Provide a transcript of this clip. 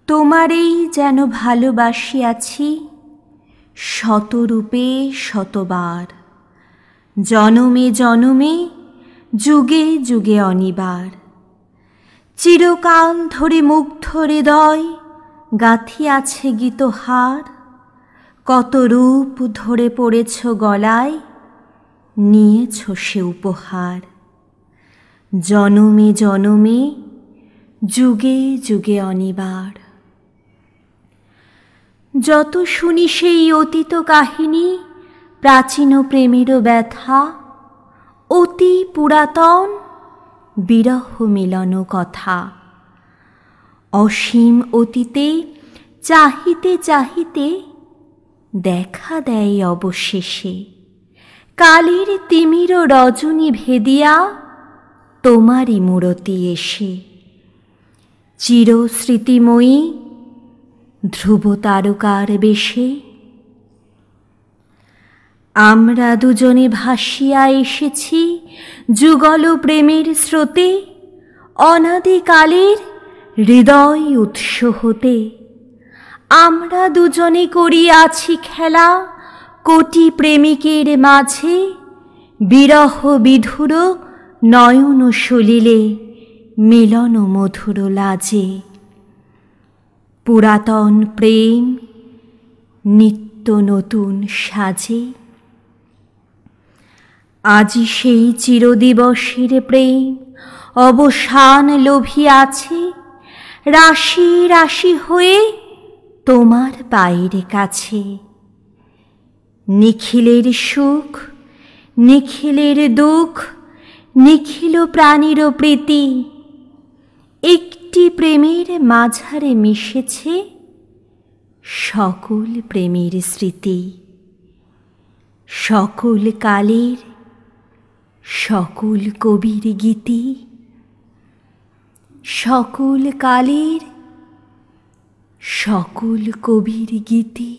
তোমারেই যেন ভালোবাসিয়াছি শতরূপে শতবার, জনমে জনমে যুগে যুগে অনিবার। চিরকাল ধরে মুগ্ধ হৃদয় গাঁথিয়াছে গীতহার, কত রূপ ধরে পড়েছ গলায়, নিয়েছ সে উপহার। জনমে জনমে যুগে যুগে অনিবার। যত শুনি সেই অতীত কাহিনী, প্রাচীন প্রেমেরও ব্যথা, অতি পুরাতন বিরহ মিলন কথা। অসীম অতীতে চাহিতে চাহিতে দেখা দেয় অবশেষে, কালের তিমির রজনী ভেদিয়া তোমারই মূরতি এসে। চিরস্মৃতিময়ী ধ্রুব তারকার বেশে আমরা দুজনে ভাসিয়া এসেছি যুগল প্রেমের স্রোতে, অনাদিকালের হৃদয় উৎস হতে। আমরা দুজনে করিয়াছি খেলা কোটি প্রেমিকের মাঝে, বিরহ বিধুর নয়ন সলিলে মিলন মধুর লাজে। পুরাতন প্রেম নিত্য নতুন সাজে। আজি সেই চিরদিবসের প্রেম অবসান লোভিয়াছে, রাশি রাশি হয়ে তোমার পায়ের কাছে। নিখিলের সুখ নিখিলের দুঃখ, নিখিল প্রাণীর প্রীতি, একটি প্রেমের মাঝারে মিশেছে সকল প্রেমের স্মৃতি। সকল কালের সকল কবির গীতি, সকল কালের সকল কবির গীতি।